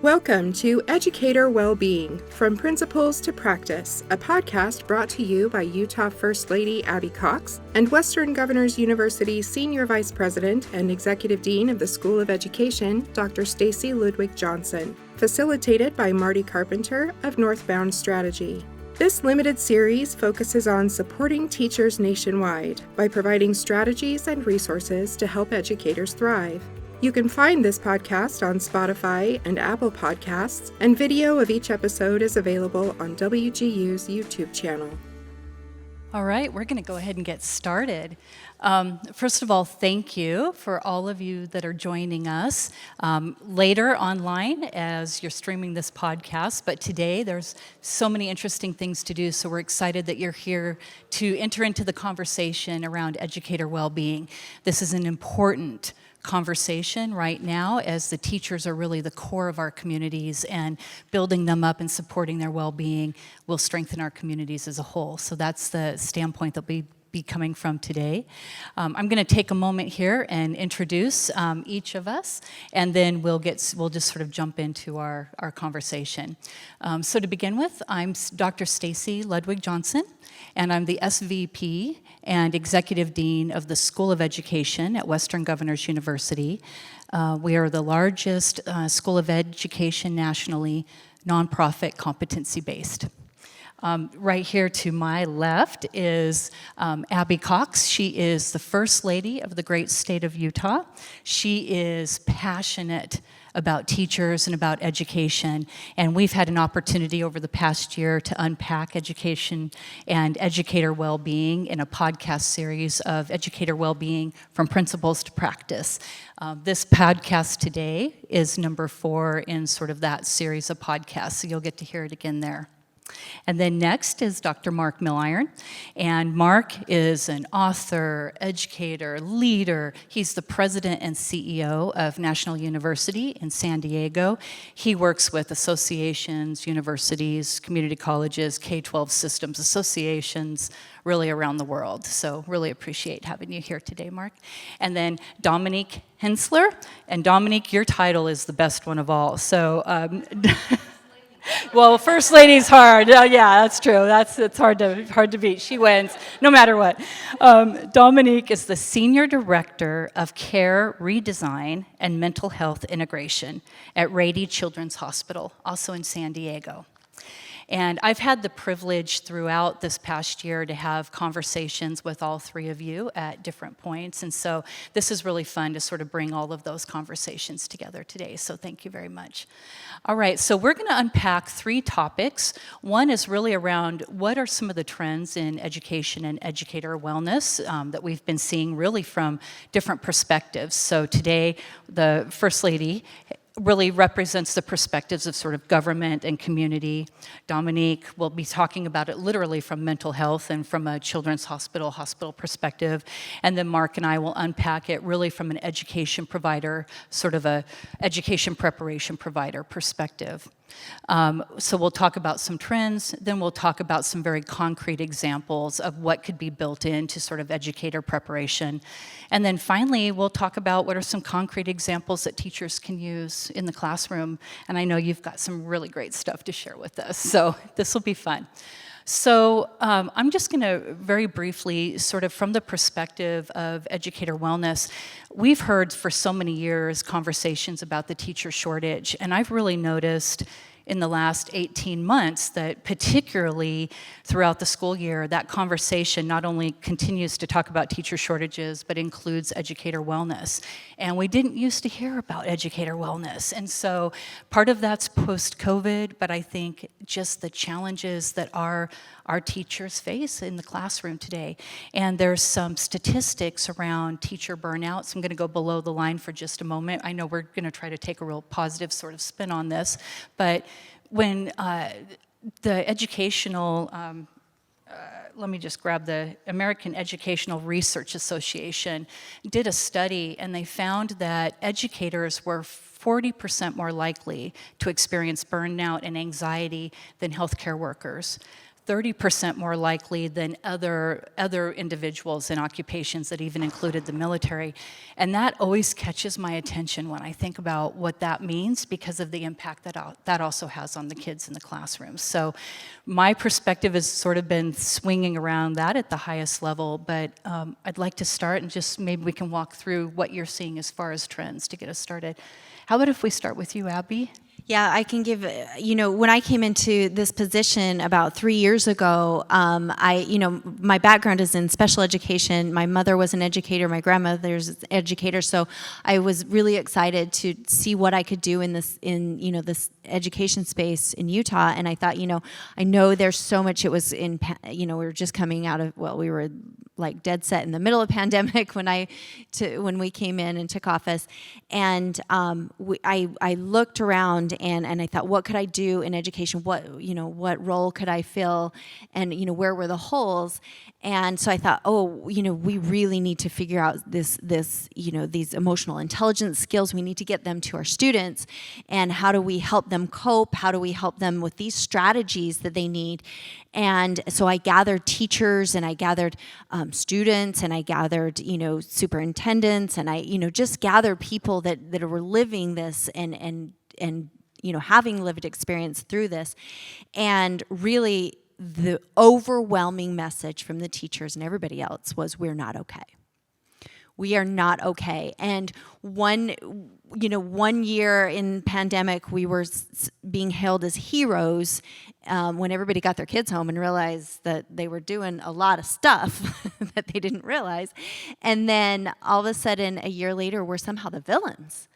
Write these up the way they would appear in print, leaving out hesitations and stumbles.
Welcome to Educator Wellbeing, From Principles to Practice, a podcast brought to you by Utah First Lady Abby Cox and Western Governors University Senior Vice President and Executive Dean of the School of Education, Dr. Stacy Ludwig Johnson, facilitated by Marty Carpenter of Northbound Strategy. This limited series focuses on supporting teachers nationwide by providing strategies and resources to help educators thrive. You can find this podcast on Spotify and Apple Podcasts, and video of each episode is available on WGU's YouTube channel. All right, we're going to go ahead and get started. First of all, thank you for all of you that are joining us later online as you're streaming this podcast. But today, there's so many interesting things to do, so we're excited that you're here to enter into the conversation around educator well-being. This is an important conversation right now, as the teachers are really the core of our communities, and building them up and supporting their well-being will strengthen our communities as a whole. So that's the standpoint that we be coming from today. I'm going to take a moment here and introduce each of us, and then we'll just sort of jump into our conversation. So to begin with, I'm Dr. Stacy Ludwig Johnson, and I'm the SVP and Executive Dean of the School of Education at Western Governors University. We are the largest school of education nationally, nonprofit, competency-based. Right here to my left is Abby Cox. She is the First Lady of the great state of Utah. She is passionate about teachers and about education, and we've had an opportunity over the past year to unpack education and educator well-being in a podcast series of Educator Wellbeing, From Principles to Practice. This podcast today is number 4 in sort of that series of podcasts, so you'll get to hear it again there. And then next is Dr. Mark Milliron, and Mark is an author, educator, leader. He's the president and CEO of National University in San Diego. He works with associations, universities, community colleges, K-12 systems, associations, really around the world. So really appreciate having you here today, Mark. And then Domonique Hensler, and Domonique, your title is the best one of all. So. Well, First Lady's hard. Yeah, that's true. It's hard to beat. She wins, no matter what. Domonique is the Senior Director of Care Redesign and Mental Health Integration at Rady Children's Hospital, also in San Diego. And I've had the privilege throughout this past year to have conversations with all 3 of you at different points. And so this is really fun to sort of bring all of those conversations together today. So thank you very much. All right, so we're going to unpack 3 topics. One is really around what are some of the trends in education and educator wellness that we've been seeing really from different perspectives. So today, the First Lady really represents the perspectives of sort of government and community. Domonique will be talking about it literally from mental health and from a children's hospital perspective. And then Mark and I will unpack it really from an education provider, sort of a education preparation provider perspective. So we'll talk about some trends, then we'll talk about some very concrete examples of what could be built into sort of educator preparation. And then finally, we'll talk about what are some concrete examples that teachers can use in the classroom. And I know you've got some really great stuff to share with us, so this will be fun. So I'm just going to very briefly, sort of from the perspective of educator wellness, we've heard for so many years conversations about the teacher shortage, and I've really noticed in the last 18 months that particularly throughout the school year, that conversation not only continues to talk about teacher shortages, but includes educator wellness. And we didn't used to hear about educator wellness. And so part of that's post-COVID, but I think just the challenges that our teachers face in the classroom today. And there's some statistics around teacher burnout, so I'm going to go below the line for just a moment. I know we're going to try to take a real positive sort of spin on this, but when the educational, let me just grab the American Educational Research Association, did a study, and they found that educators were 40% more likely to experience burnout and anxiety than healthcare workers. 30% more likely than other individuals in occupations that even included the military. And that always catches my attention when I think about what that means, because of the impact that also has on the kids in the classrooms. So my perspective has sort of been swinging around that at the highest level, but I'd like to start and just maybe we can walk through what you're seeing as far as trends to get us started. How about if we start with you, Abby? Yeah, I can give, when I came into this position about 3 years ago, my background is in special education. My mother was an educator, my grandmother's an educator, so I was really excited to see what I could do in this education space in Utah. And I thought, I know there's so much. It was we were just coming out of, we were like dead set in the middle of pandemic when we came in and took office, and I looked around and I thought, what could I do in education? What role could I fill, and where were the holes? And so I thought, we really need to figure out these emotional intelligence skills. We need to get them to our students, and how do we help them cope? How do we help them with these strategies that they need? And so I gathered teachers, and I gathered students, and I gathered superintendents, and I just gathered people that were living this and having lived experience through this. And really the overwhelming message from the teachers and everybody else was, we're not okay. We are not okay. And one year in pandemic, we were being hailed as heroes when everybody got their kids home and realized that they were doing a lot of stuff that they didn't realize. And then all of a sudden, a year later, we're somehow the villains.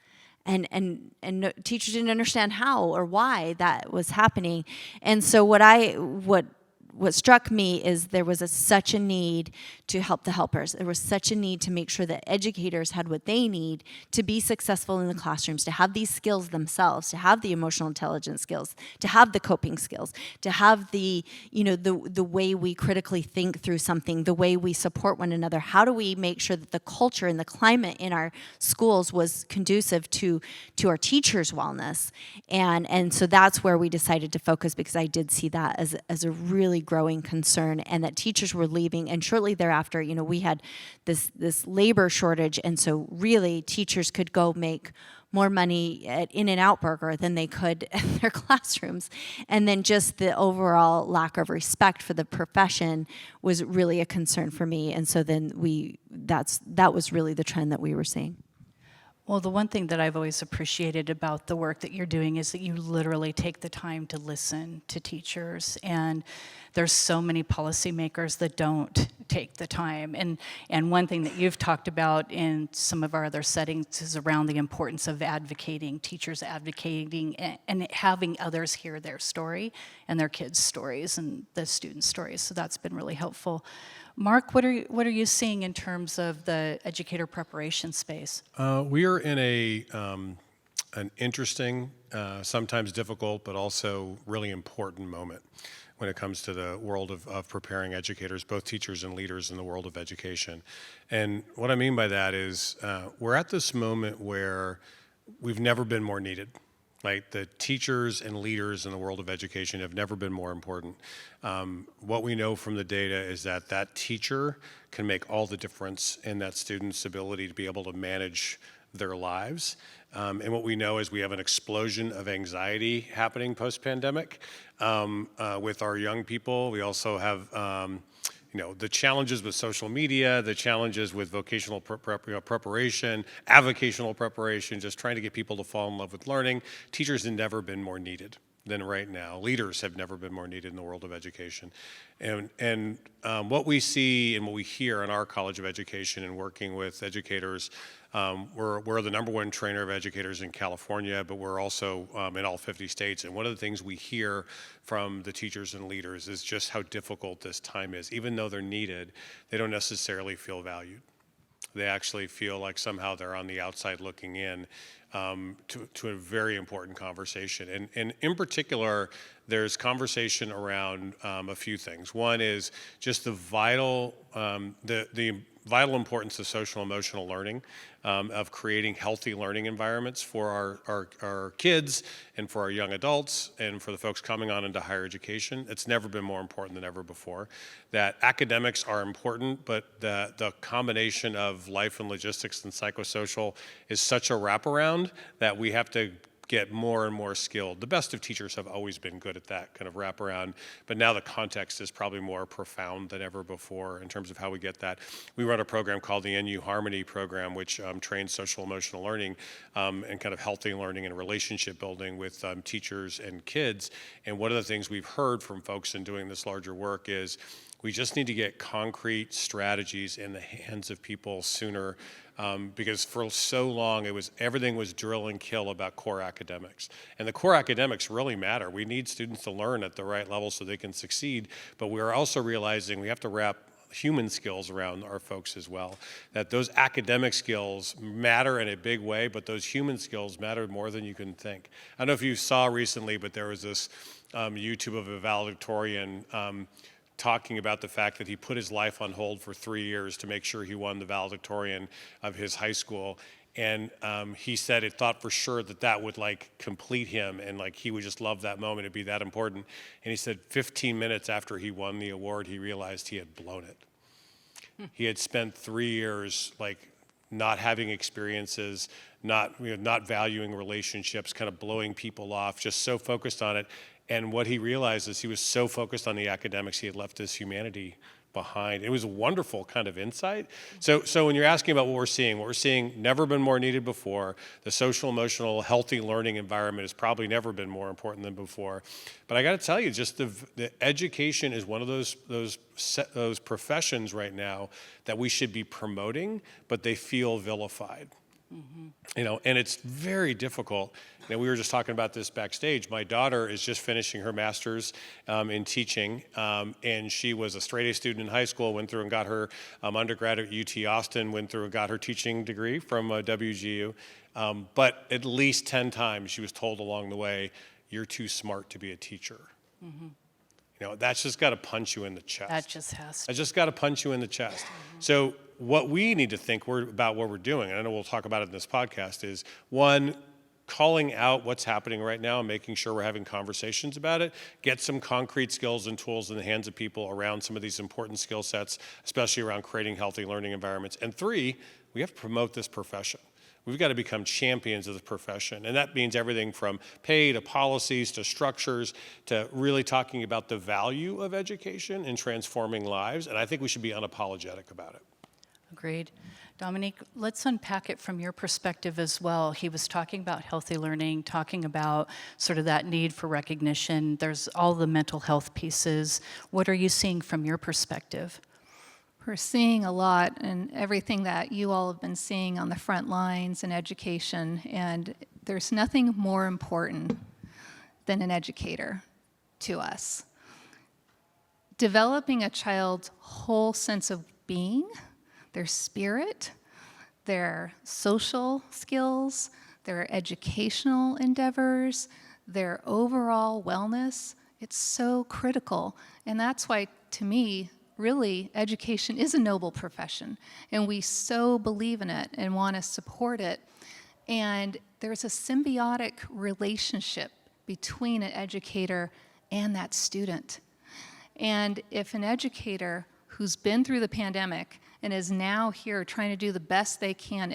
And no, teachers didn't understand how or why that was happening. And so what struck me is there was such a need to help the helpers. There was such a need to make sure that educators had what they need to be successful in the classrooms, to have these skills themselves, to have the emotional intelligence skills, to have the coping skills, to have the way we critically think through something, the way we support one another. How do we make sure that the culture and the climate in our schools was conducive to our teachers' wellness? And so that's where we decided to focus, because I did see that as a really growing concern, and that teachers were leaving. And shortly thereafter, we had this labor shortage, and so really teachers could go make more money at In-N-Out Burger than they could in their classrooms. And then just the overall lack of respect for the profession was really a concern for me. And so then that was really the trend that we were seeing. Well, the one thing that I've always appreciated about the work that you're doing is that you literally take the time to listen to teachers, and there's so many policymakers that don't take the time. And one thing that you've talked about in some of our other settings is around the importance of advocating, teachers advocating, and having others hear their story and their kids' stories and the students' stories. So that's been really helpful. Mark, what are you seeing in terms of the educator preparation space? We are in an interesting, sometimes difficult, but also really important moment when it comes to the world of preparing educators, both teachers and leaders in the world of education. And what I mean by that is we're at this moment where we've never been more needed. Like, the teachers and leaders in the world of education have never been more important. What we know from the data is that teacher can make all the difference in that student's ability to be able to manage their lives. And what we know is we have an explosion of anxiety happening post-pandemic with our young people. We also have the challenges with social media, the challenges with vocational preparation, avocational preparation, just trying to get people to fall in love with learning. Teachers have never been more needed than right now. Leaders have never been more needed in the world of education. And what we see and what we hear in our College of Education and working with educators, we're the #1 trainer of educators in California, but we're also in all 50 states. And one of the things we hear from the teachers and leaders is just how difficult this time is. Even though they're needed, they don't necessarily feel valued. They actually feel like somehow they're on the outside looking in to a very important conversation. And in particular, there's conversation around a few things. One is just the vital, the vital importance of social emotional learning, of creating healthy learning environments for our kids and for our young adults and for the folks coming on into higher education. It's never been more important than ever before. That academics are important, but the combination of life and logistics and psychosocial is such a wraparound that we have to get more and more skilled. The best of teachers have always been good at that kind of wraparound, but now the context is probably more profound than ever before in terms of how we get that. We run a program called the NU Harmony program, which trains social emotional learning and kind of healthy learning and relationship building with teachers and kids. And one of the things we've heard from folks in doing this larger work is we just need to get concrete strategies in the hands of people sooner, because for so long everything was drill and kill about core academics. And the core academics really matter. We need students to learn at the right level so they can succeed, but we are also realizing we have to wrap human skills around our folks as well. That those academic skills matter in a big way, but those human skills matter more than you can think. I don't know if you saw recently, but there was this YouTube of a valedictorian talking about the fact that he put his life on hold for 3 years to make sure he won the valedictorian of his high school. And he said it thought for sure that would like complete him and like he would just love that moment, it'd be that important. And he said 15 minutes after he won the award, he realized he had blown it. He had spent 3 years like not having experiences, not valuing relationships, kind of blowing people off, just so focused on it. And what he realized is he was so focused on the academics, he had left his humanity behind. It was a wonderful kind of insight. So when you're asking about what we're seeing never been more needed before. The social, emotional, healthy learning environment has probably never been more important than before. But I got to tell you, just the education is one of those professions right now that we should be promoting, but they feel vilified. Mm-hmm. And it's very difficult. We were just talking about this backstage. My daughter is just finishing her master's in teaching, and she was a straight A student in high school, went through and got her undergrad at UT Austin, went through and got her teaching degree from WGU. But at least 10 times she was told along the way, "You're too smart to be a teacher." Mm-hmm. That's just got to punch you in the chest. That just has to. I just got to punch you in the chest. So what we need to think about what we're doing, and I know we'll talk about it in this podcast, is one, calling out what's happening right now and making sure we're having conversations about it, get some concrete skills and tools in the hands of people around some of these important skill sets, especially around creating healthy learning environments. And three, we have to promote this profession. We've got to become champions of the profession. And that means everything from pay to policies to structures to really talking about the value of education and transforming lives. And I think we should be unapologetic about it. Agreed. Domonique, let's unpack it from your perspective as well. He was talking about healthy learning, talking about sort of that need for recognition. There's all the mental health pieces. What are you seeing from your perspective? We're seeing a lot and everything that you all have been seeing on the front lines in education, and there's nothing more important than an educator to us. Developing a child's whole sense of being, their spirit, their social skills, their educational endeavors, their overall wellness, it's so critical. And that's why, to me, really, education is a noble profession, and we so believe in it and want to support it. And there's a symbiotic relationship between an educator and that student. And if an educator who's been through the pandemic and is now here trying to do the best they can,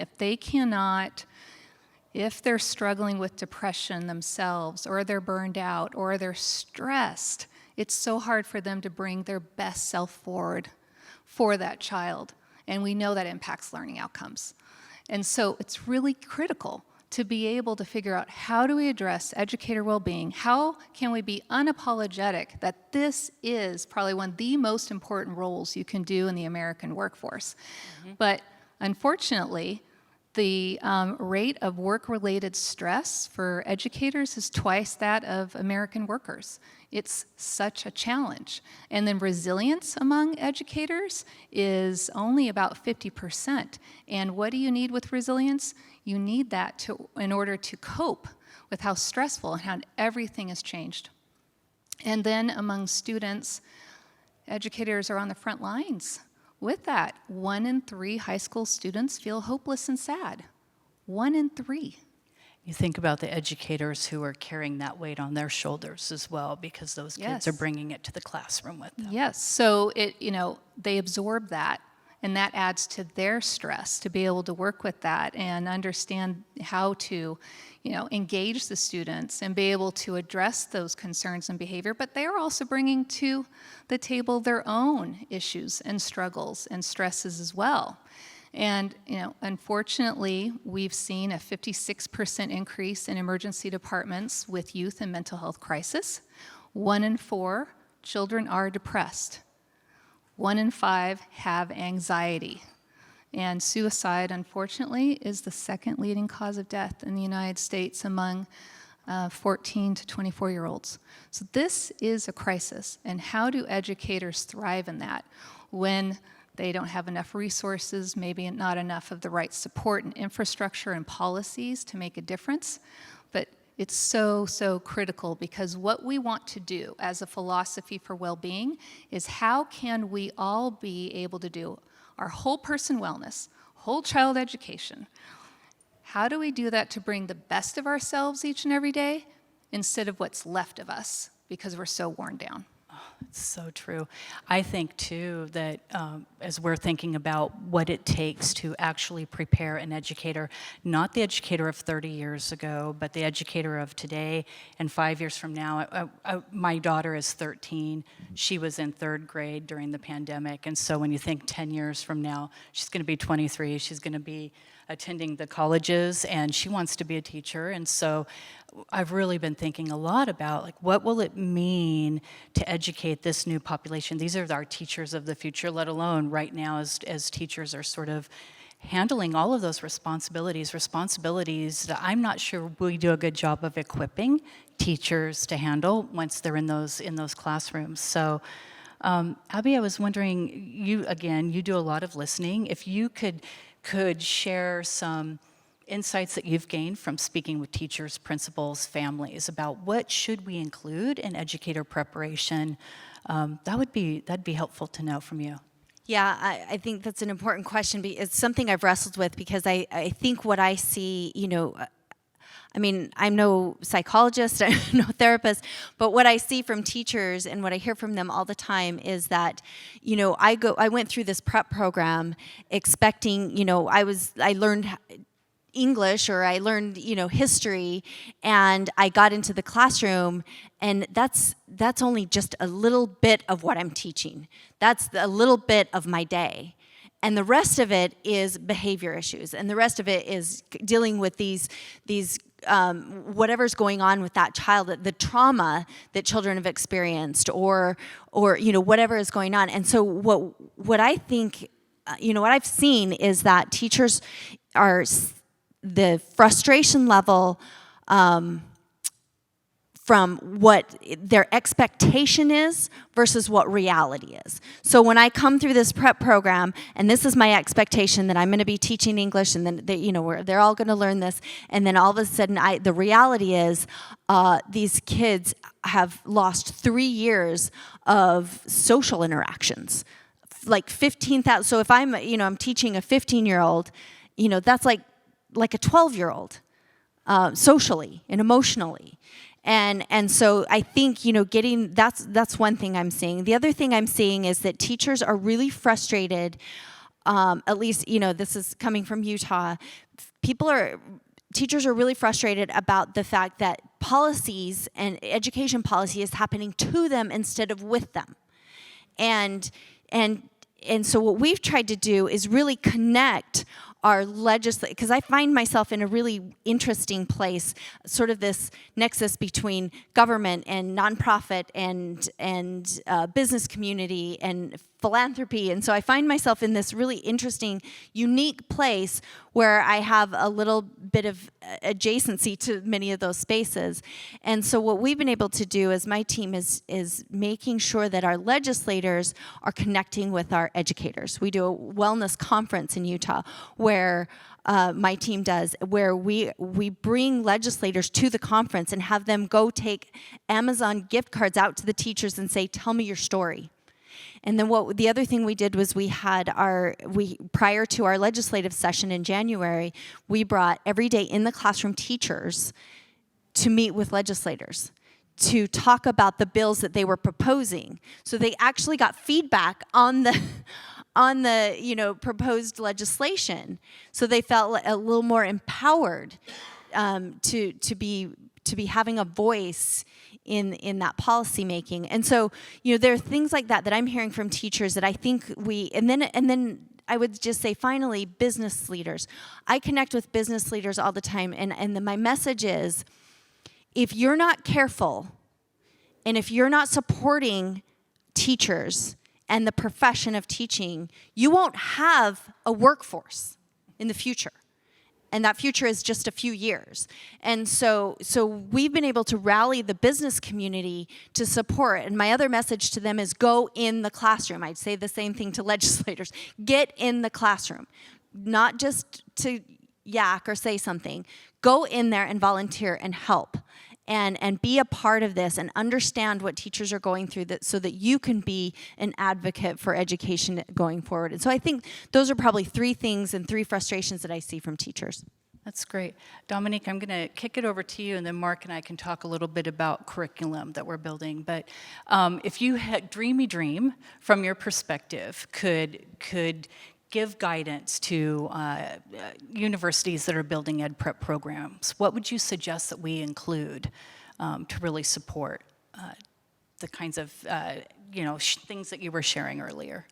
if they're struggling with depression themselves, or they're burned out, or they're stressed, it's so hard for them to bring their best self forward for that child. And we know that impacts learning outcomes. And so it's really critical to be able to figure out, how do we address educator well-being? How can we be unapologetic that this is probably one of the most important roles you can do in the American workforce? Mm-hmm. But unfortunately, the rate of work-related stress for educators is twice that of American workers. It's such a challenge. And then resilience among educators is only about 50%. And what do you need with resilience? You need that in order to cope with how stressful and how everything has changed. And then among students, educators are on the front lines With that, 1 in 3 high school students feel hopeless and sad. 1 in 3. You think about the educators who are carrying that weight on their shoulders as well, because those kids are bringing it to the classroom with them. Yes, so they absorb that, and that adds to their stress to be able to work with that and understand how to, engage the students and be able to address those concerns and behavior. But they are also bringing to the table their own issues and struggles and stresses as well. And, unfortunately, we've seen a 56% increase in emergency departments with youth and mental health crisis. 1 in 4 children are depressed. 1 in 5 have anxiety. And suicide, unfortunately, is the second leading cause of death in the United States among 14 to 24-year-olds. So this is a crisis. And how do educators thrive in that when they don't have enough resources, maybe not enough of the right support and infrastructure and policies to make a difference? But it's so, so critical, because what we want to do as a philosophy for well-being is how can we all be able to do our whole person wellness, whole child education. How do we do that to bring the best of ourselves each and every day instead of what's left of us because we're so worn down? It's so true. I think, too, that as we're thinking about what it takes to actually prepare an educator, not the educator of 30 years ago, but the educator of today and 5 years from now. My daughter is 13. She was in 3rd grade during the pandemic. And so when you think 10 years from now, she's going to be 23. She's going to be attending the colleges, and she wants to be a teacher. And so I've really been thinking a lot about, what will it mean to educate this new population? These are our teachers of the future, let alone right now as teachers are sort of handling all of those responsibilities that I'm not sure we do a good job of equipping teachers to handle once they're in those classrooms. So Abby, I was wondering, you do a lot of listening. If you could share some insights that you've gained from speaking with teachers, principals, families about what should we include in educator preparation, that'd be helpful to know from you. Yeah, I think that's an important question. It's something I've wrestled with, because I think what I see, I'm no psychologist, I'm no therapist, but what I see from teachers and what I hear from them all the time is that, I went through this prep program expecting, I learned English, or I learned, history, and I got into the classroom, and that's only just a little bit of what I'm teaching. That's a little bit of my day. And the rest of it is behavior issues, and the rest of it is dealing with these whatever's going on with that child, the trauma that children have experienced, or whatever is going on. And so what I think, what I've seen is that teachers are, the frustration level from what their expectation is versus what reality is. So when I come through this prep program, and this is my expectation that I'm going to be teaching English, and then they're all going to learn this, and then all of a sudden, the reality is these kids have lost 3 years of social interactions, like 15,000. So if I'm teaching a 15-year-old, that's like a 12-year-old socially and emotionally. And so I think, getting, that's one thing I'm seeing. The other thing I'm seeing is that teachers are really frustrated, at least, this is coming from Utah. Teachers are really frustrated about the fact that policies and education policy is happening to them instead of with them. And so what we've tried to do is really connect our legislation, because I find myself in a really interesting place, sort of this nexus between government and nonprofit and business community and philanthropy. And so I find myself in this really interesting, unique place where I have a little bit of adjacency to many of those spaces. And so what we've been able to do as my team is making sure that our legislators are connecting with our educators. We do a wellness conference in Utah where my team does, where we bring legislators to the conference and have them go take Amazon gift cards out to the teachers and say, tell me your story. And then the other thing we did was prior to our legislative session in January, we brought everyday in the classroom teachers to meet with legislators to talk about the bills that they were proposing. So they actually got feedback on the proposed legislation. So they felt a little more empowered to be having a voice in that policy making. And so, there are things like that I'm hearing from teachers that I think and then I would just say, finally, business leaders. I connect with business leaders all the time, and my message is, if you're not careful, and if you're not supporting teachers and the profession of teaching, you won't have a workforce in the future. And that future is just a few years. And so we've been able to rally the business community to support. And my other message to them is go in the classroom. I'd say the same thing to legislators. Get in the classroom. Not just to yak or say something. Go in there and volunteer and help. And be a part of this and understand what teachers are going through so that you can be an advocate for education going forward. And so I think those are probably 3 things and 3 frustrations that I see from teachers. That's great. Domonique, I'm going to kick it over to you, and then Mark and I can talk a little bit about curriculum that we're building. But if you had dream from your perspective, could give guidance to universities that are building ed prep programs, what would you suggest that we include to really support the kinds of things that you were sharing earlier?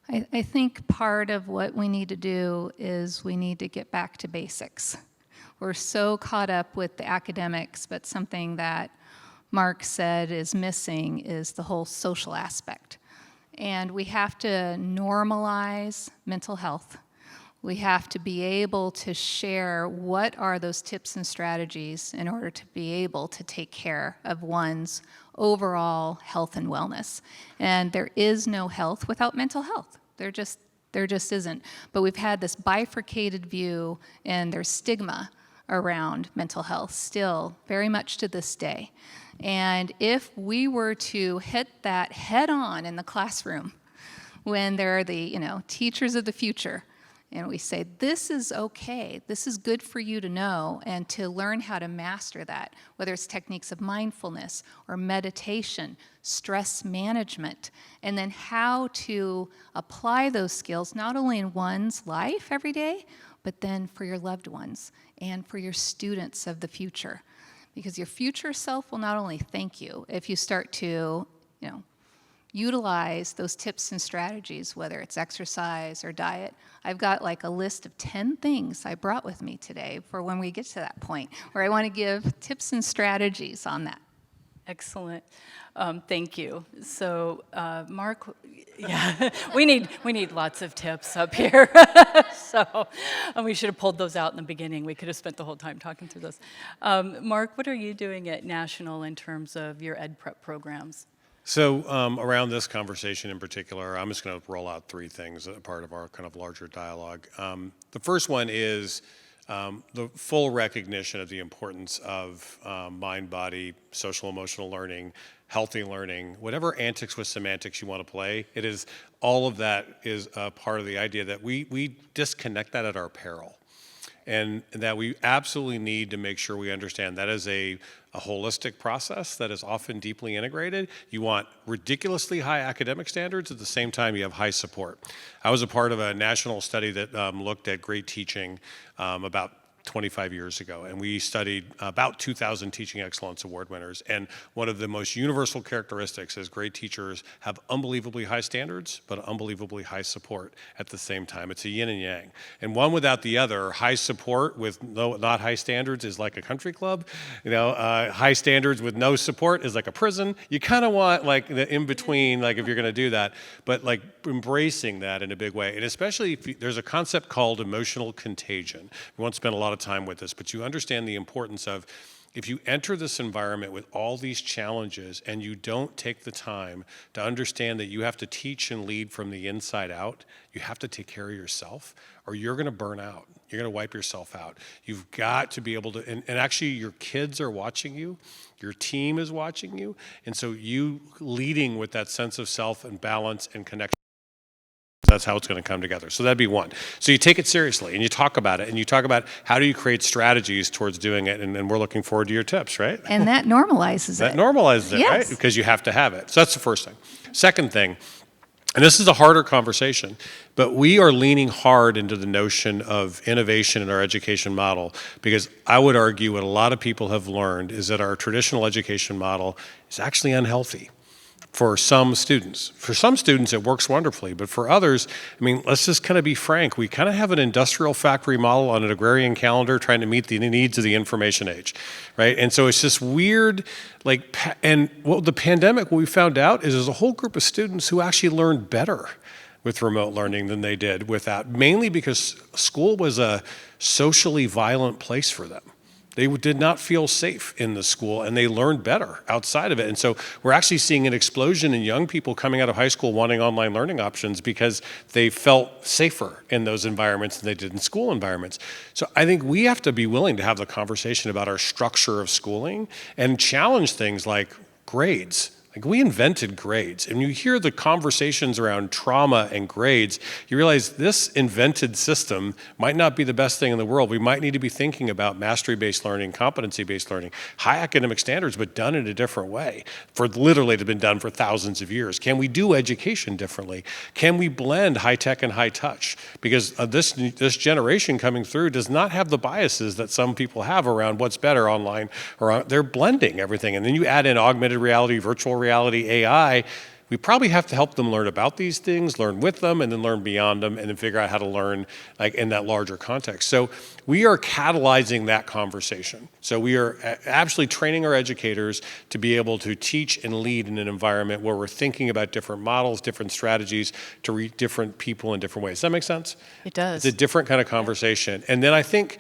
I think part of what we need to do is we need to get back to basics. We're so caught up with the academics, but something that Mark said is missing is the whole social aspect. And we have to normalize mental health. We have to be able to share what are those tips and strategies in order to be able to take care of one's overall health and wellness. And there is no health without mental health. There just isn't. But we've had this bifurcated view, and there's stigma around mental health still very much to this day. And if we were to hit that head on in the classroom when there are the teachers of the future, and we say, this is okay, this is good for you to know, and to learn how to master that, whether it's techniques of mindfulness or meditation, stress management, and then how to apply those skills not only in one's life every day, but then for your loved ones and for your students of the future. Because your future self will not only thank you if you start to, utilize those tips and strategies, whether it's exercise or diet. I've got like a list of 10 things I brought with me today for when we get to that point where I want to give tips and strategies on that. Excellent. Thank you. So, Mark, yeah, we need lots of tips up here. So, we should have pulled those out in the beginning. We could have spent the whole time talking through those. Mark, what are you doing at National in terms of your ed prep programs? So around this conversation in particular, I'm just going to roll out 3 things as part of our kind of larger dialogue. The first one is the full recognition of the importance of mind, body, social, emotional learning, healthy learning, whatever antics with semantics you want to play. It is all of that is a part of the idea that we disconnect that at our peril. And that we absolutely need to make sure we understand that is a holistic process that is often deeply integrated. You want ridiculously high academic standards, at the same time you have high support. I was a part of a national study that looked at great teaching about 25 years ago, and we studied about 2,000 Teaching Excellence Award winners. And one of the most universal characteristics is great teachers have unbelievably high standards, but unbelievably high support at the same time. It's a yin and yang. And one without the other, high support with not high standards is like a country club. High standards with no support is like a prison. You kind of want like the in-between, like if you're going to do that, but like embracing that in a big way. And especially if there's a concept called emotional contagion. We won't spend a lot of time with this, but you understand the importance of if you enter this environment with all these challenges and you don't take the time to understand that you have to teach and lead from the inside out, you have to take care of yourself, or you're going to burn out. You're going to wipe yourself out. You've got to be able to, and actually your kids are watching you, your team is watching you, and so you leading with that sense of self and balance and connection. That's how it's going to come together. So that'd be one. So you take it seriously and you talk about it and you talk about how do you create strategies towards doing it, and we're looking forward to your tips, right? And that normalizes it. That normalizes it, Yes. right? Because you have to have it. So that's the first thing. Second thing, and this is a harder conversation, but we are leaning hard into the notion of innovation in our education model, because I would argue what a lot of people have learned is that our traditional education model is actually unhealthy for some students. For some students, it works wonderfully, but for others, I mean, let's just kind of be frank. We kind of have an industrial factory model on an agrarian calendar trying to meet the needs of the information age, right? And so it's this weird, and what the pandemic, what we found out is there's a whole group of students who actually learned better with remote learning than they did without, mainly because school was a socially violent place for them. They did not feel safe in the school, and they learned better outside of it. And so we're actually seeing an explosion in young people coming out of high school wanting online learning options because they felt safer in those environments than they did in school environments. So I think we have to be willing to have the conversation about our structure of schooling and challenge things like grades. Like, we invented grades, and you hear the conversations around trauma and grades, you realize this invented system might not be the best thing in the world. We might need to be thinking about mastery-based learning, competency-based learning, high academic standards, but done in a different way. For literally, it's been done for thousands of years. Can we do education differently? Can we blend high tech and high touch? Because this generation coming through does not have the biases that some people have around what's better online, they're blending everything. And then you add in augmented reality, virtual reality, AI, we probably have to help them learn about these things, learn with them, and then learn beyond them, and then figure out how to learn in that larger context. So we are catalyzing that conversation. So we are absolutely training our educators to be able to teach and lead in an environment where we're thinking about different models, different strategies to reach different people in different ways. Does that make sense? It does. It's a different kind of conversation. And then I think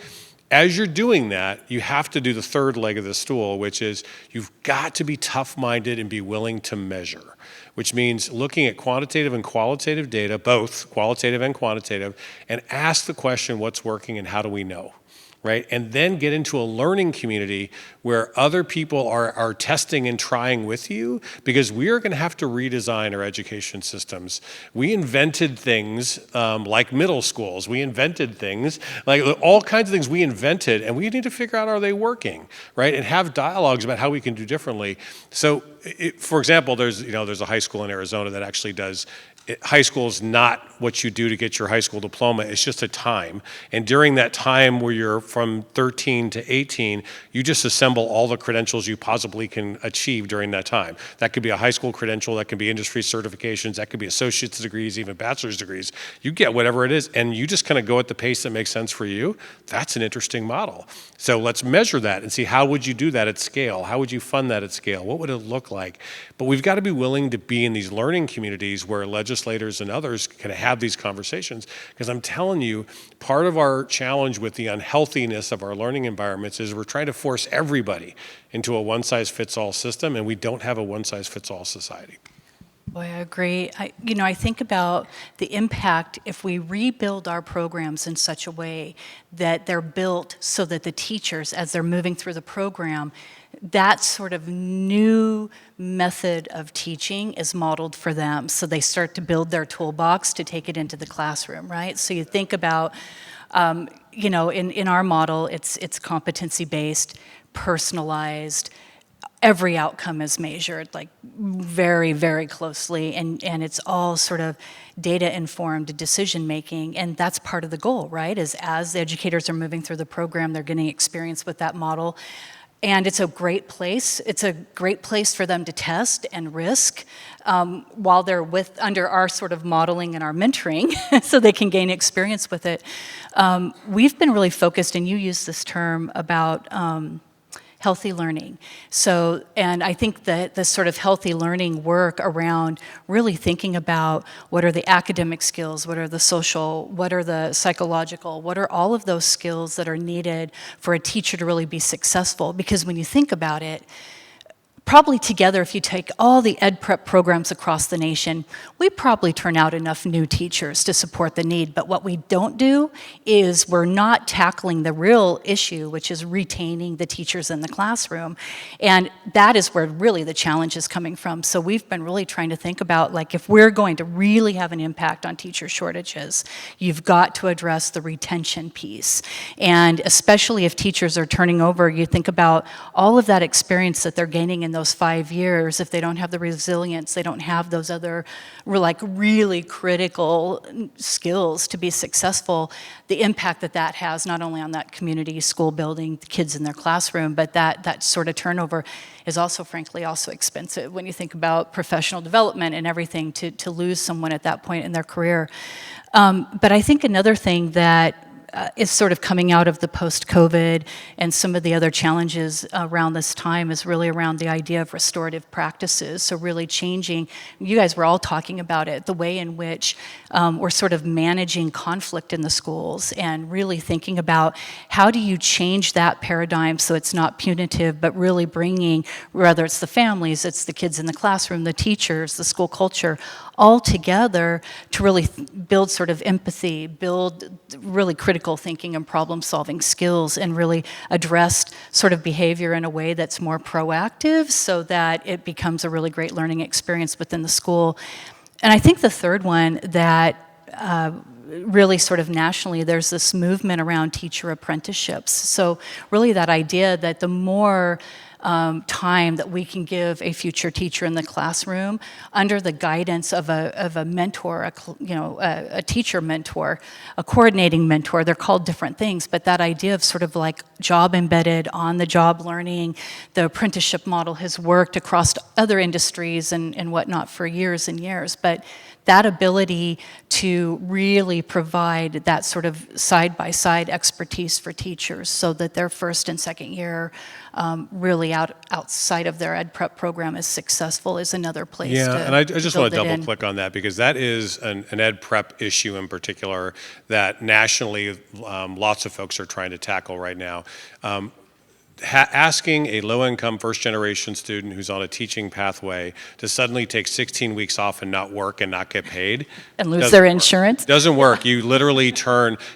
as you're doing that, you have to do the third leg of the stool, which is you've got to be tough-minded and be willing to measure, which means looking at quantitative and qualitative data, both qualitative and quantitative, and ask the question, what's working and how do we know? Right? And then get into a learning community where other people are testing and trying with you, because we are going to have to redesign our education systems. We invented things like middle schools. We invented things like all kinds of things we invented, and we need to figure out, are they working, right? And have dialogues about how we can do differently. So, for example, there's a high school in Arizona that actually does. High school is not what you do to get your high school diploma. It's just a time. And during that time where you're from 13 to 18, you just assemble all the credentials you possibly can achieve during that time. That could be a high school credential, that could be industry certifications, that could be associate's degrees, even bachelor's degrees. You get whatever it is, and you just kind of go at the pace that makes sense for you. That's an interesting model. So let's measure that and see, how would you do that at scale? How would you fund that at scale? What would it look like? But we've got to be willing to be in these learning communities where legislators and others can have these conversations, because I'm telling you, part of our challenge with the unhealthiness of our learning environments is we're trying to force everybody into a one-size-fits-all system, and we don't have a one-size-fits-all society. Boy, I agree. I think about the impact if we rebuild our programs in such a way that they're built so that the teachers, as they're moving through the program, that sort of new method of teaching is modeled for them. So they start to build their toolbox to take it into the classroom, right? So you think about, in our model, it's competency-based, personalized. Every outcome is measured, like very, very closely, and it's all sort of data-informed decision-making, and that's part of the goal, right? Is as the educators are moving through the program, they're getting experience with that model, and it's a great place. It's a great place for them to test and risk while they're under our sort of modeling and our mentoring, so they can gain experience with it. We've been really focused, and you use this term about healthy learning. So, and I think that the sort of healthy learning work around really thinking about what are the academic skills, what are the social, what are the psychological, what are all of those skills that are needed for a teacher to really be successful. Because when you think about it, probably together, if you take all the ed prep programs across the nation, we probably turn out enough new teachers to support the need. But what we don't do is we're not tackling the real issue, which is retaining the teachers in the classroom. And that is where really the challenge is coming from. So we've been really trying to think about, like, if we're going to really have an impact on teacher shortages, you've got to address the retention piece. And especially if teachers are turning over, you think about all of that experience that they're gaining in those 5 years. If they don't have the resilience, they don't have those other like really critical skills to be successful, the impact that that has not only on that community school building, the kids in their classroom, but that sort of turnover is also, frankly, also expensive when you think about professional development and everything to lose someone at that point in their career. But I think another thing that is sort of coming out of the post-COVID and some of the other challenges around this time is really around the idea of restorative practices. So really changing, you guys were all talking about it, the way in which we're sort of managing conflict in the schools and really thinking about how do you change that paradigm so it's not punitive, but really bringing, whether it's the families, it's the kids in the classroom, the teachers, the school culture, all together to really build sort of empathy, build really critical thinking and problem-solving skills, and really address sort of behavior in a way that's more proactive so that it becomes a really great learning experience within the school. And I think the third one that really sort of nationally, there's this movement around teacher apprenticeships. So really that idea that the more time that we can give a future teacher in the classroom under the guidance of a mentor, a teacher mentor, a coordinating mentor. They're called different things, but that idea of sort of like job embedded, on the job learning, the apprenticeship model has worked across other industries and whatnot for years and years. But that ability to really provide that sort of side-by-side expertise for teachers so that their first and second year really outside of their ed prep program is successful is another place to Yeah, and I just want to build it double in. click on that because that is an ed prep issue in particular that nationally lots of folks are trying to tackle right now. Asking a low-income first-generation student who's on a teaching pathway to suddenly take 16 weeks off and not work and not get paid And lose their insurance. doesn't work. You literally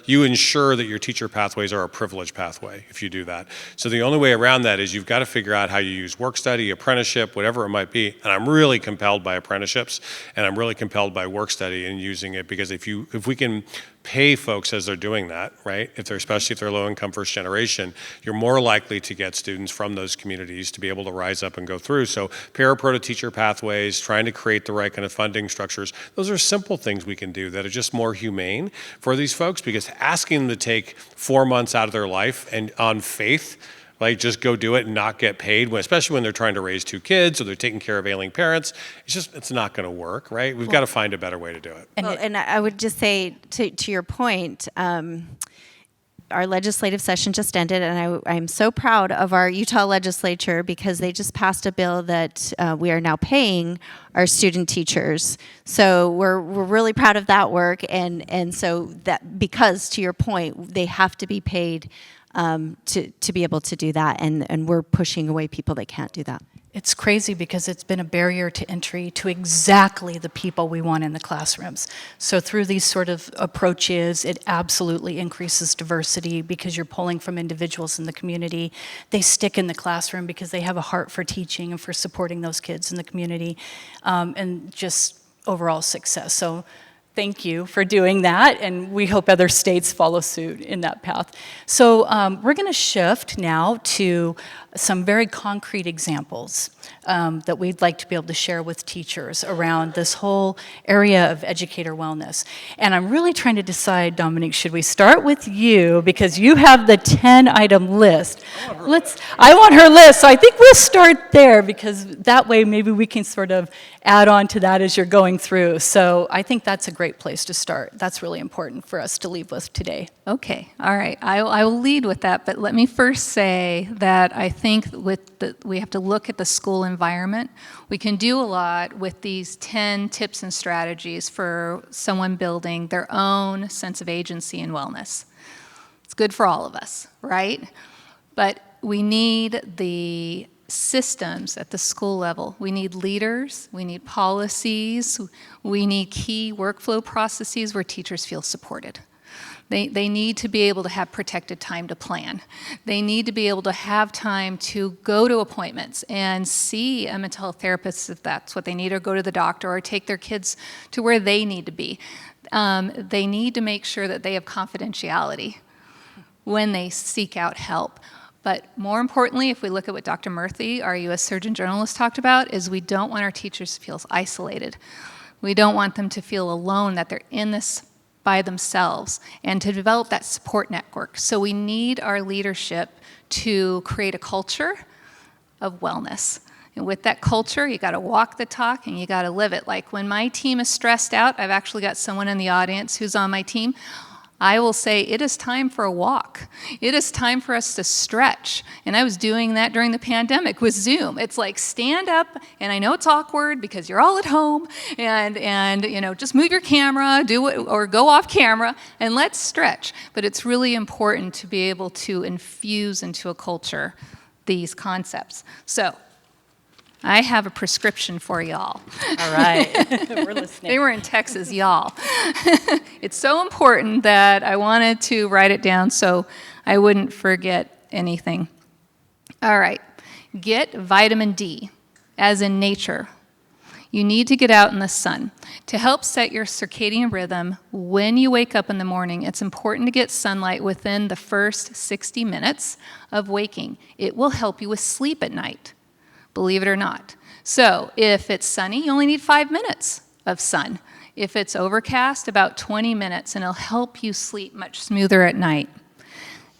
you ensure that your teacher pathways are a privileged pathway if you do that. So the only way around that is you've got to figure out how you use work study, apprenticeship, whatever it might be. And I'm really compelled by apprenticeships, and I'm really compelled by work study and using it because if we can pay folks as they're doing that, right? Especially if they're low income first generation, you're more likely to get students from those communities to be able to rise up and go through. So para-pro to teacher pathways, trying to create the right kind of funding structures, those are simple things we can do that are just more humane for these folks because asking them to take 4 months out of their life and on faith, like just go do it and not get paid, especially when they're trying to raise 2 kids or they're taking care of ailing parents. It's not going to work, right? We've got to find a better way to do it. And I would just say, to your point, our legislative session just ended, and I'm so proud of our Utah legislature because they just passed a bill that we are now paying our student teachers. So we're really proud of that work, and so that because to your point, they have to be paid to be able to do that, and we're pushing away people that can't do that. It's crazy because it's been a barrier to entry to exactly the people we want in the classrooms. So through these sort of approaches, it absolutely increases diversity because you're pulling from individuals in the community. They stick in the classroom because they have a heart for teaching and for supporting those kids in the community, and just overall success. So thank you for doing that, and we hope other states follow suit in that path. So we're going to shift now to some very concrete examples that we'd like to be able to share with teachers around this whole area of educator wellness. And I'm really trying to decide, Domonique, should we start with you because you have the 10-item list. I want her list, so I think we'll start there because that way maybe we can sort of add on to that as you're going through. So I think that's a great great place to start. That's really important for us to leave with today. Okay, all right. I will lead with that, but let me first say that I think we have to look at the school environment. We can do a lot with these 10 tips and strategies for someone building their own sense of agency and wellness. It's good for all of us, right? But we need the systems at the school level. We need leaders, we need policies, we need key workflow processes where teachers feel supported. They need to be able to have protected time to plan. They need to be able to have time to go to appointments and see a mental health therapist if that's what they need, or go to the doctor, or take their kids to where they need to be. They need to make sure that they have confidentiality when they seek out help. But more importantly, if we look at what Dr. Murthy, our U.S. Surgeon Generalist, talked about, is we don't want our teachers to feel isolated. We don't want them to feel alone, that they're in this by themselves, and to develop that support network. So we need our leadership to create a culture of wellness. And with that culture, you got to walk the talk and you got to live it. Like when my team is stressed out, I've actually got someone in the audience who's on my team, I will say, it is time for a walk. It is time for us to stretch. And I was doing that during the pandemic with Zoom. It's like, stand up, and I know it's awkward because you're all at home, and you know, just move your camera, do it, or go off camera, and let's stretch. But it's really important to be able to infuse into a culture these concepts. So I have a prescription for y'all. All right, we're listening. They were in Texas, y'all. It's so important that I wanted to write it down so I wouldn't forget anything. All right, get vitamin D, as in nature. You need to get out in the sun. To help set your circadian rhythm when you wake up in the morning, it's important to get sunlight within the first 60 minutes of waking. It will help you with sleep at night, believe it or not. So if it's sunny, you only need 5 minutes of sun. If it's overcast, about 20 minutes, and it'll help you sleep much smoother at night.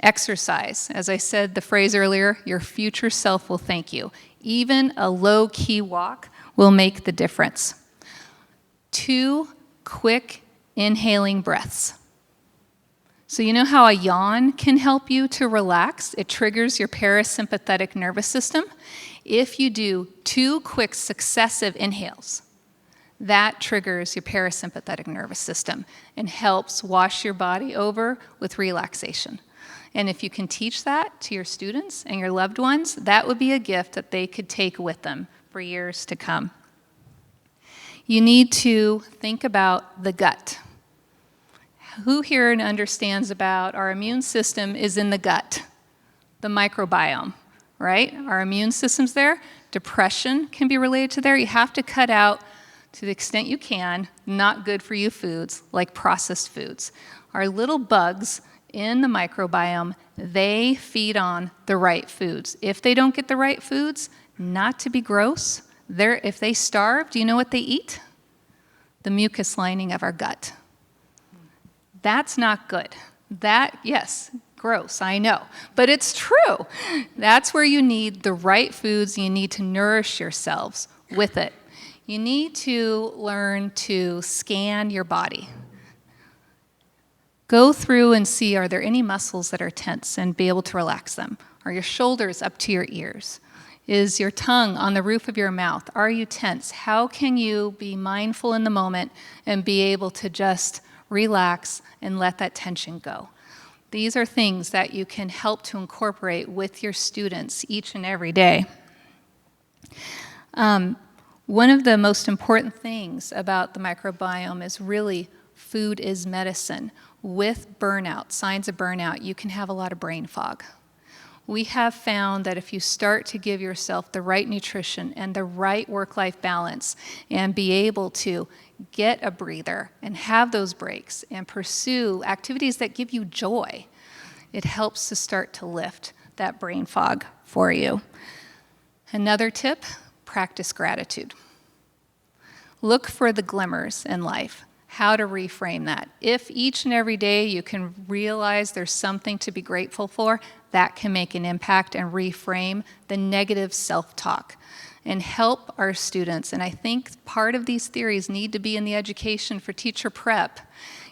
Exercise. As I said the phrase earlier, your future self will thank you. Even a low-key walk will make the difference. 2 quick inhaling breaths. So you know how a yawn can help you to relax? It triggers your parasympathetic nervous system. If you do 2 quick successive inhales, that triggers your parasympathetic nervous system and helps wash your body over with relaxation. And if you can teach that to your students and your loved ones, that would be a gift that they could take with them for years to come. You need to think about the gut. Who here understands about our immune system is in the gut, the microbiome, right? Our immune system's there. Depression can be related to there. You have to cut out, to the extent you can, not good for you foods like processed foods. Our little bugs in the microbiome, they feed on the right foods. If they don't get the right foods, not to be gross, if they starve, do you know what they eat? The mucus lining of our gut. That's not good. Yes, gross, I know, but it's true. That's where you need the right foods. You need to nourish yourselves with it. You need to learn to scan your body. Go through and see, are there any muscles that are tense, and be able to relax them? Are your shoulders up to your ears? Is your tongue on the roof of your mouth? Are you tense? How can you be mindful in the moment and be able to just relax and let that tension go? These are things that you can help to incorporate with your students each and every day. One of the most important things about the microbiome is really food is medicine. With burnout, signs of burnout, you can have a lot of brain fog. We have found that if you start to give yourself the right nutrition and the right work-life balance and be able to get a breather and have those breaks and pursue activities that give you joy, it helps to start to lift that brain fog for you. Another tip, practice gratitude. Look for the glimmers in life. how to reframe that. If each and every day you can realize there's something to be grateful for, that can make an impact and reframe the negative self-talk and help our students. And I think part of these theories need to be in the education for teacher prep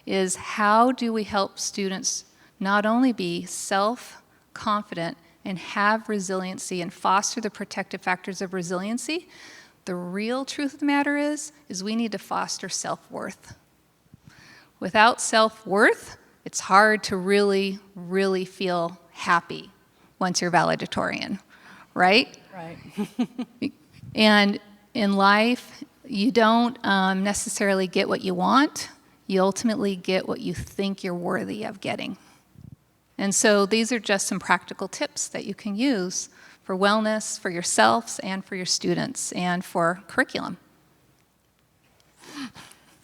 is how do we help students not only be self-confident and have resiliency and foster the protective factors of resiliency. The real truth of the matter is we need to foster self-worth. Without self-worth, it's hard to really, really feel happy once you're valedictorian, right? Right. And in life, you don't necessarily get what you want. You ultimately get what you think you're worthy of getting. And so these are just some practical tips that you can use for wellness, for yourselves, and for your students, and for curriculum.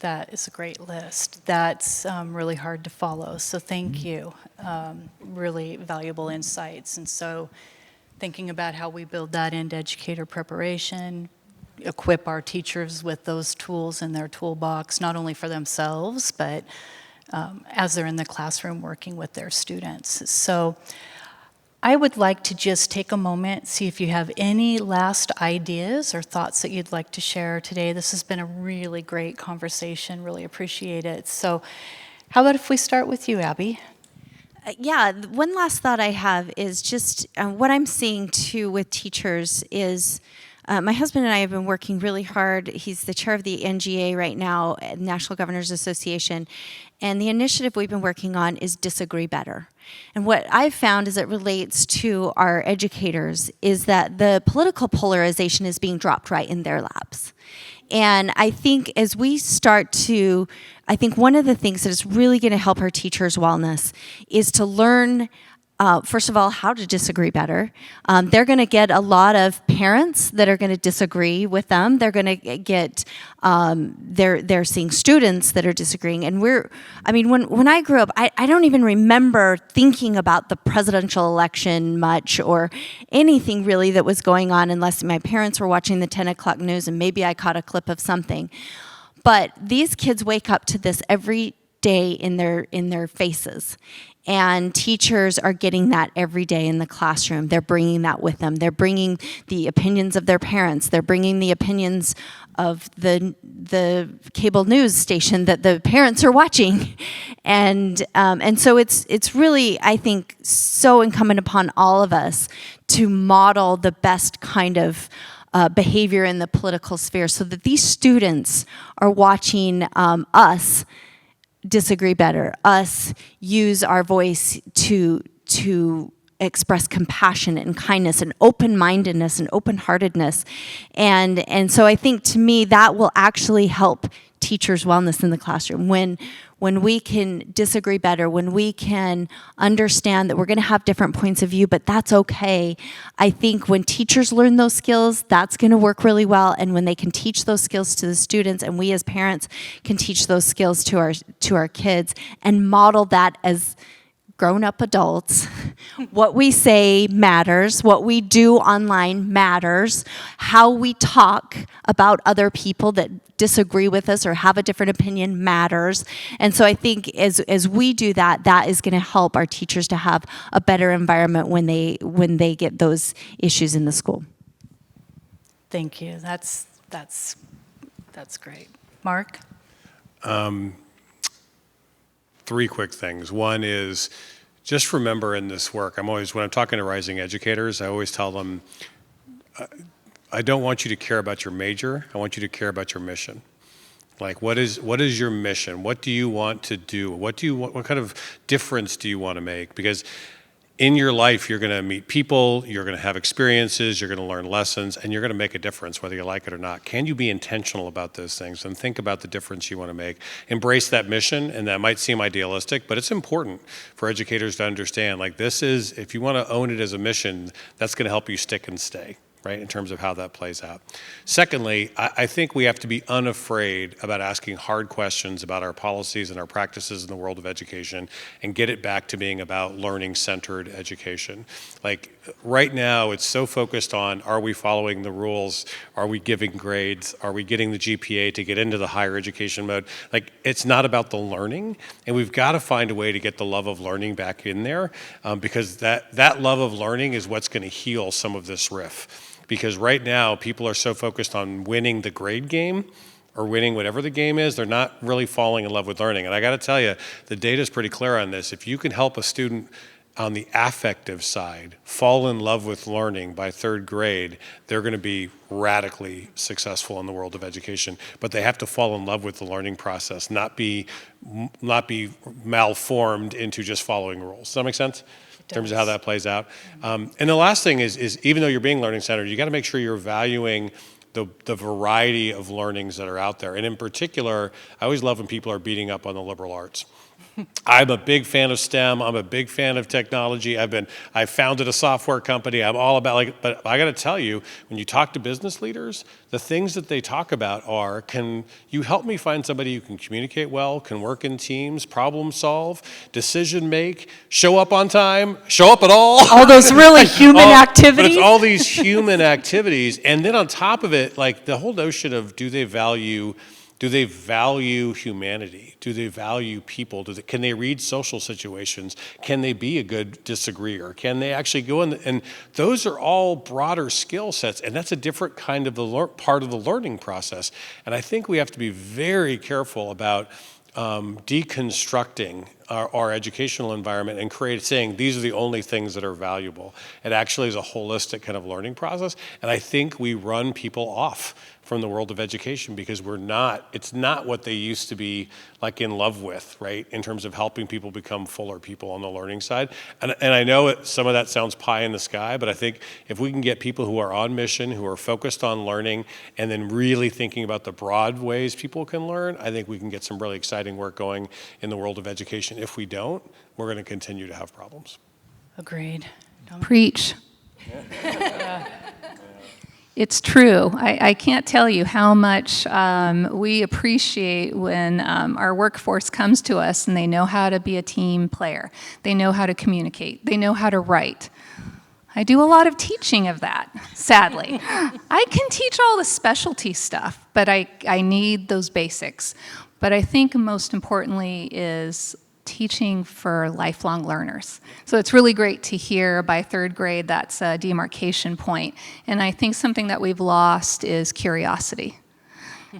That is a great list. That's really hard to follow, so thank you. Really valuable insights. And so thinking about how we build that into educator preparation, equip our teachers with those tools in their toolbox, not only for themselves, but as they're in the classroom working with their students. So I would like to just take a moment, see if you have any last ideas or thoughts that you'd like to share today. This has been a really great conversation, really appreciate it. So how about if we start with you, Abby? Yeah, one last thought I have is just what I'm seeing too with teachers is my husband and I have been working really hard. He's the chair of the NGA right now, National Governors Association, and the initiative we've been working on is Disagree Better. And what I've found as it relates to our educators is that the political polarization is being dropped right in their laps. And I think as we start to, I think one of the things that is really going to help our teachers' wellness is to learn first of all, how to disagree better. They're going to get a lot of parents that are going to disagree with them. They're going to get, they're seeing students that are disagreeing. And when I grew up, I don't even remember thinking about the presidential election much or anything really that was going on unless my parents were watching the 10 o'clock news and maybe I caught a clip of something. But these kids wake up to this every day in their faces. And teachers are getting that every day in the classroom. They're bringing that with them. They're bringing the opinions of their parents. They're bringing the opinions of the cable news station that the parents are watching. And so it's really, I think, so incumbent upon all of us to model the best kind of behavior in the political sphere so that these students are watching us disagree better, us use our voice to express compassion and kindness and open-mindedness and open-heartedness. And so I think to me that will actually help teachers' wellness in the classroom. When we can disagree better, when we can understand that we're going to have different points of view, but that's okay. I think when teachers learn those skills, that's going to work really well. And when they can teach those skills to the students, and we as parents can teach those skills to our kids and model that as grown-up adults, what we say matters, what we do online matters, how we talk about other people that disagree with us or have a different opinion matters. And so I think as we do that, that is going to help our teachers to have a better environment when they get those issues in the school. Thank you. That's great. Mark? Three quick things. One is just remember in this work, when I'm talking to rising educators, I always tell them, I don't want you to care about your major, I want you to care about your mission. Like, what is your mission? What do you want to do? What kind of difference do you want to make? Because in your life, you're going to meet people, you're going to have experiences, you're going to learn lessons, and you're going to make a difference, whether you like it or not. Can you be intentional about those things and think about the difference you want to make? Embrace that mission, and that might seem idealistic, but it's important for educators to understand, like, this is, if you want to own it as a mission, that's going to help you stick and stay. right, in terms of how that plays out. Secondly, I think we have to be unafraid about asking hard questions about our policies and our practices in the world of education and get it back to being about learning-centered education. Like right now, it's so focused on, are we following the rules? Are we giving grades? Are we getting the GPA to get into the higher education mode? Like, it's not about the learning, and we've got to find a way to get the love of learning back in there, because that love of learning is what's going to heal some of this riff. Because right now, people are so focused on winning the grade game or winning whatever the game is, they're not really falling in love with learning. And I got to tell you, the data is pretty clear on this. If you can help a student on the affective side fall in love with learning by third grade, they're going to be radically successful in the world of education. But they have to fall in love with the learning process, not be malformed into just following rules. Does that make sense? In terms of how that plays out. And the last thing is even though you're being learning-centered, you got to make sure you're valuing the variety of learnings that are out there. And in particular, I always love when people are beating up on the liberal arts. I'm a big fan of STEM. I'm a big fan of technology. I founded a software company. I'm all about, but I got to tell you, when you talk to business leaders, the things that they talk about are, can you help me find somebody who can communicate well, can work in teams, problem solve, decision make, show up on time, show up at all those really human activities. But it's all these human activities. And then on top of it, like the whole notion of, do they value humanity? Do they value people? Can they read social situations? Can they be a good disagreeer? Can they actually go in? And those are all broader skill sets, and that's a different kind of part of the learning process. And I think we have to be very careful about deconstructing our educational environment and saying these are the only things that are valuable. It actually is a holistic kind of learning process, and I think we run people off from the world of education because it's not what they used to be like in love with, right, in terms of helping people become fuller people on the learning side. And I know some of that sounds pie in the sky, but I think if we can get people who are on mission, who are focused on learning, and then really thinking about the broad ways people can learn, I think we can get some really exciting work going in the world of education. If we don't, we're going to continue to have problems. Agreed. Preach. It's true. I can't tell you how much we appreciate when our workforce comes to us and they know how to be a team player. They know how to communicate. They know how to write. I do a lot of teaching of that, sadly. I can teach all the specialty stuff, but I need those basics. But I think most importantly is teaching for lifelong learners. So it's really great to hear by third grade that's a demarcation point. And I think something that we've lost is curiosity.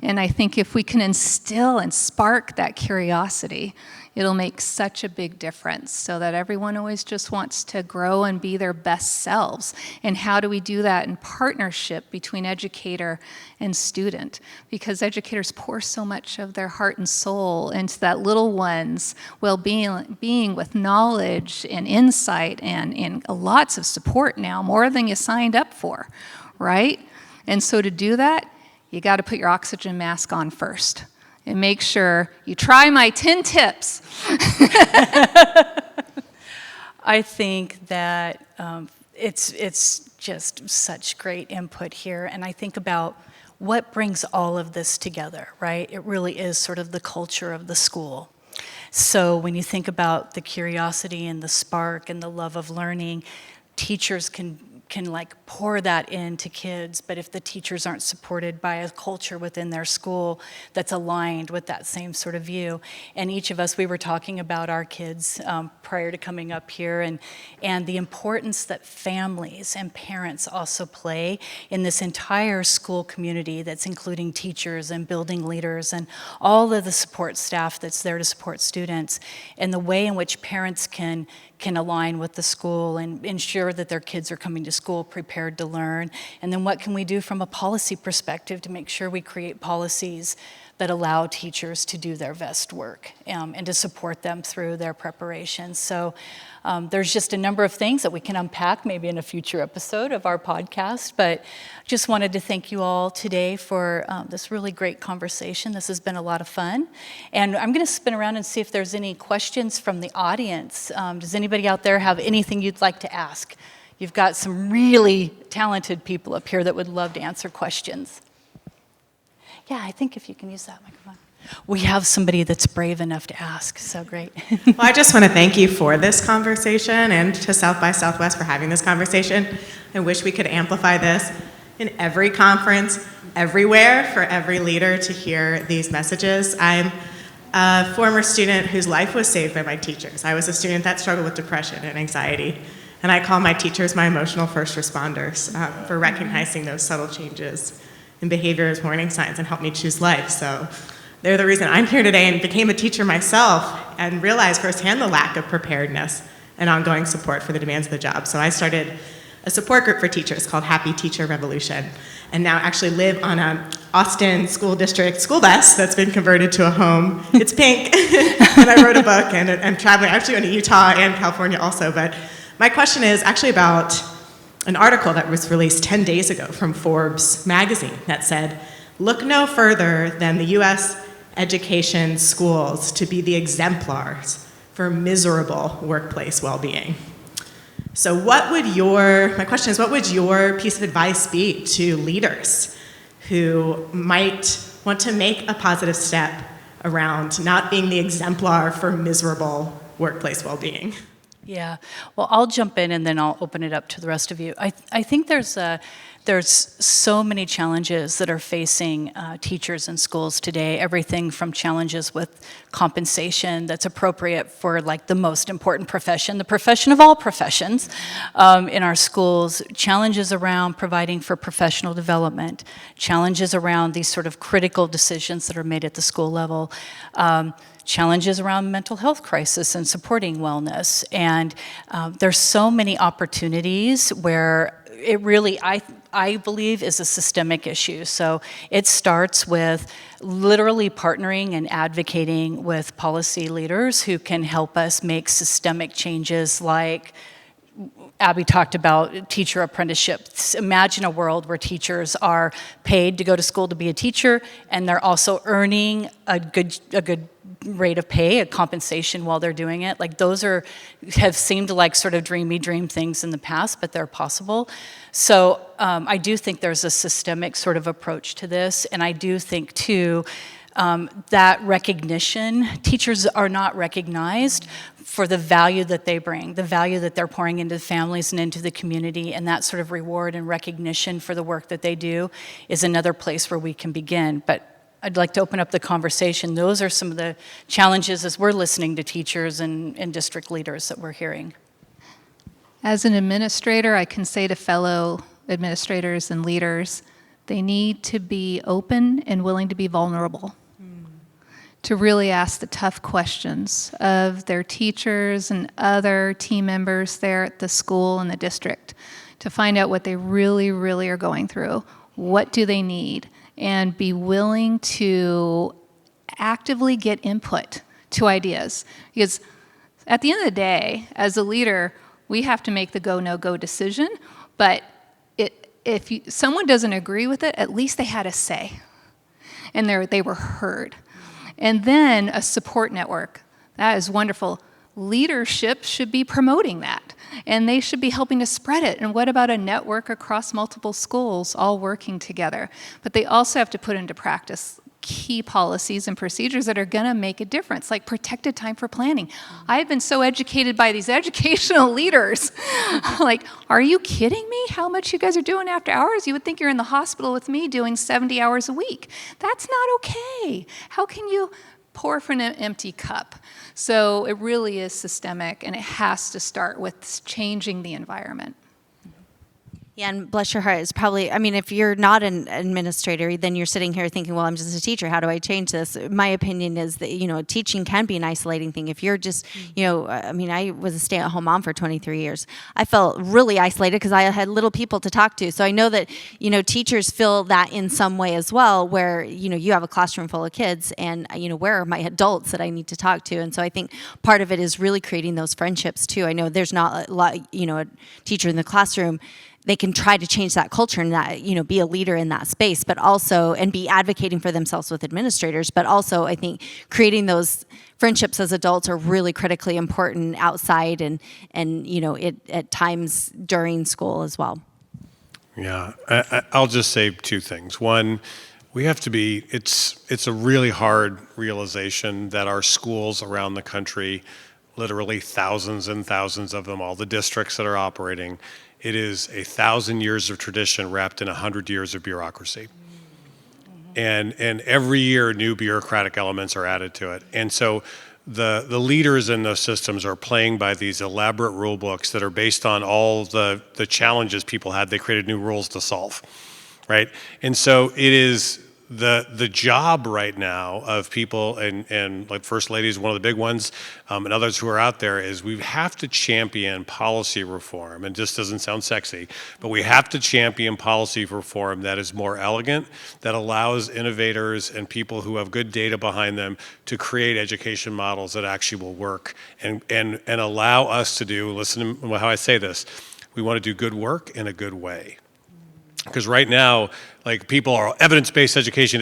And I think if we can instill and spark that curiosity, it'll make such a big difference so that everyone always just wants to grow and be their best selves. And how do we do that in partnership between educator and student? Because educators pour so much of their heart and soul into that little one's well-being with knowledge and insight and lots of support now, more than you signed up for, right? And so to do that, you got to put your oxygen mask on first and make sure you try my 10 tips. I think that it's just such great input here, and I think about what brings all of this together, right? It really is sort of the culture of the school. So when you think about the curiosity and the spark and the love of learning, teachers can like pour that into kids, but if the teachers aren't supported by a culture within their school that's aligned with that same sort of view, and each of us, we were talking about our kids prior to coming up here, and the importance that families and parents also play in this entire school community that's including teachers and building leaders and all of the support staff that's there to support students, and the way in which parents can align with the school and ensure that their kids are coming to school prepared to learn. And then what can we do from a policy perspective to make sure we create policies that allow teachers to do their best work and to support them through their preparation. So there's just a number of things that we can unpack maybe in a future episode of our podcast, but just wanted to thank you all today for this really great conversation. This has been a lot of fun. And I'm going to spin around and see if there's any questions from the audience. Does anybody out there have anything you'd like to ask You've got some really talented people up here that would love to answer questions. Yeah, I think if you can use that microphone. We have somebody that's brave enough to ask, so great. Well, I just want to thank you for this conversation and to South by Southwest for having this conversation. I wish we could amplify this in every conference, everywhere, for every leader to hear these messages. I'm a former student whose life was saved by my teachers. I was a student that struggled with depression and anxiety, and I call my teachers my emotional first responders for recognizing those subtle changes in behavior as warning signs and help me choose life. So they're the reason I'm here today and became a teacher myself and realized firsthand the lack of preparedness and ongoing support for the demands of the job. So I started a support group for teachers called Happy Teacher Revolution, and now actually live on a Austin School District school bus that's been converted to a home. It's pink, and I wrote a book, and I'm traveling. I actually went to Utah and California also, but my question is actually about an article that was released 10 days ago from Forbes magazine that said, look no further than the U.S. education schools to be the exemplars for miserable workplace well-being. So my question is, what would your piece of advice be to leaders who might want to make a positive step around not being the exemplar for miserable workplace well-being? Yeah, well, I'll jump in and then I'll open it up to the rest of you. I think there's so many challenges that are facing teachers in schools today. Everything from challenges with compensation that's appropriate for like the most important profession, the profession of all professions in our schools, challenges around providing for professional development, challenges around these sort of critical decisions that are made at the school level, challenges around mental health crisis and supporting wellness. And there's so many opportunities where it really, I believe, is a systemic issue. So it starts with literally partnering and advocating with policy leaders who can help us make systemic changes like Abby talked about teacher apprenticeships. Imagine a world where teachers are paid to go to school to be a teacher, and they're also earning a good rate of pay, a compensation while they're doing it. Like those have seemed like sort of dream things in the past, but they're possible. So I do think there's a systemic sort of approach to this, and I do think too that recognition, teachers are not recognized for the value that they bring, the value that they're pouring into families and into the community, and that sort of reward and recognition for the work that they do is another place where we can begin. But I'd like to open up the conversation. Those are some of the challenges as we're listening to teachers and district leaders that we're hearing. As an administrator, I can say to fellow administrators and leaders, they need to be open and willing to be vulnerable, to really ask the tough questions of their teachers and other team members there at the school and the district, to find out what they really, really are going through. What do they need? And be willing to actively get input to ideas. Because at the end of the day, as a leader, we have to make the go, no-go decision, but if someone doesn't agree with it, at least they had a say, and they were heard. And then a support network. That is wonderful. Leadership should be promoting that, and they should be helping to spread it. And what about a network across multiple schools all working together? But they also have to put into practice key policies and procedures that are going to make a difference, like protected time for planning. I've been so educated by these educational leaders. Like, are you kidding me? How much you guys are doing after hours? You would think you're in the hospital with me doing 70 hours a week. That's not okay. How can you pour from an empty cup? So it really is systemic, and it has to start with changing the environment. Yeah, and bless your heart, it's probably, I mean, if you're not an administrator, then you're sitting here thinking, well, I'm just a teacher, how do I change this? My opinion is that, teaching can be an isolating thing. If you're just, I was a stay-at-home mom for 23 years. I felt really isolated because I had little people to talk to. So I know that, teachers feel that in some way as well, where, you have a classroom full of kids and, where are my adults that I need to talk to? And so I think part of it is really creating those friendships too. I know there's not a lot, a teacher in the classroom they can try to change that culture and that, be a leader in that space, but also, and be advocating for themselves with administrators, but also I think creating those friendships as adults are really critically important outside and at times during school as well. Yeah, I'll just say two things. One, we have to be, it's a really hard realization that our schools around the country, literally thousands and thousands of them, all the districts that are operating, it is 1,000 years of tradition wrapped in 100 years of bureaucracy. And every year new bureaucratic elements are added to it. And so the leaders in those systems are playing by these elaborate rule books that are based on all the challenges people had. They created new rules to solve, right? And so it is the job right now of people, and like First Lady is one of the big ones, and others who are out there, is we have to champion policy reform. And just doesn't sound sexy, but we have to champion policy reform that is more elegant, that allows innovators and people who have good data behind them to create education models that actually will work and allow us to do, listen to how I say this, we want to do good work in a good way. Because right now, like, people are evidence-based education,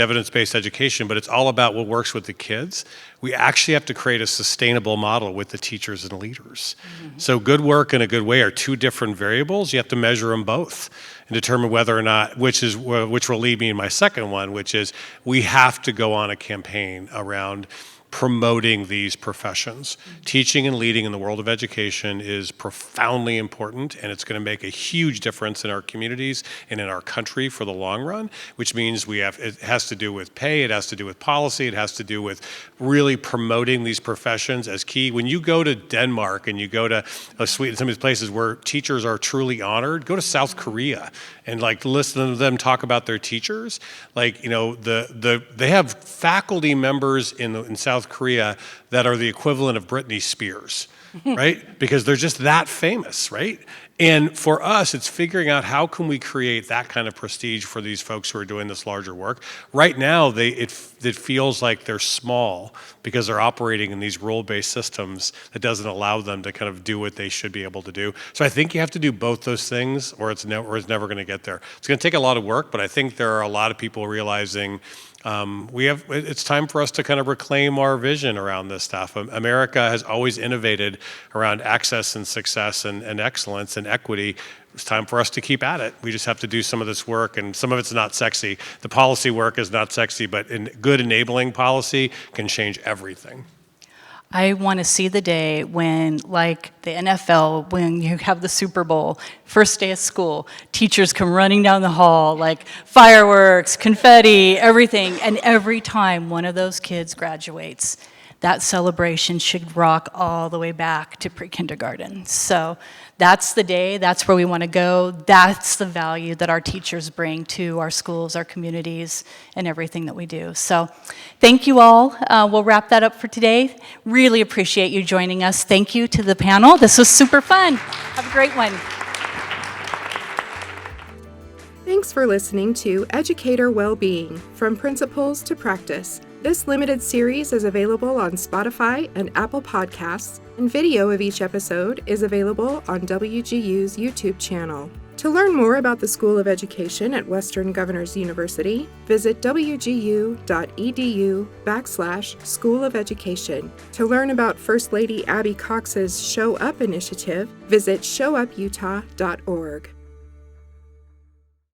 but it's all about what works with the kids. We actually have to create a sustainable model with the teachers and leaders. Mm-hmm. So good work and a good way are two different variables. You have to measure them both and determine whether or not, which will lead me in my second one, which is we have to go on a campaign around promoting these professions. Teaching and leading in the world of education is profoundly important, and it's going to make a huge difference in our communities and in our country for the long run, which means it has to do with pay, it has to do with policy, it has to do with really promoting these professions as key. When you go to Denmark and you go to Sweden, some of these places where teachers are truly honored, go to South Korea and listen to them talk about their teachers. They have faculty members in South Korea that are the equivalent of Britney Spears, right? Because they're just that famous, right? And for us, it's figuring out how can we create that kind of prestige for these folks who are doing this larger work. Right now, it feels like they're small because they're operating in these role-based systems that doesn't allow them to kind of do what they should be able to do. So I think you have to do both those things, or it's never going to get there. It's going to take a lot of work, but I think there are a lot of people realizing it's time for us to kind of reclaim our vision around this stuff. America has always innovated around access and success and excellence and equity. It's time for us to keep at it. We just have to do some of this work, and some of it's not sexy. The policy work is not sexy, but good enabling policy can change everything. I want to see the day when, like the NFL, when you have the Super Bowl, first day of school, teachers come running down the hall, like fireworks, confetti, everything. And every time one of those kids graduates, that celebration should rock all the way back to pre-kindergarten. So that's the day, that's where we want to go. That's the value that our teachers bring to our schools, our communities, and everything that we do. So thank you all. We'll wrap that up for today. Really appreciate you joining us. Thank you to the panel. This was super fun. Have a great one. Thanks for listening to Educator Wellbeing, From Principles to Practice. This limited series is available on Spotify and Apple Podcasts, and video of each episode is available on WGU's YouTube channel. To learn more about the School of Education at Western Governors University, visit wgu.edu/School of Education. To learn about First Lady Abby Cox's Show Up initiative, visit showuputah.org.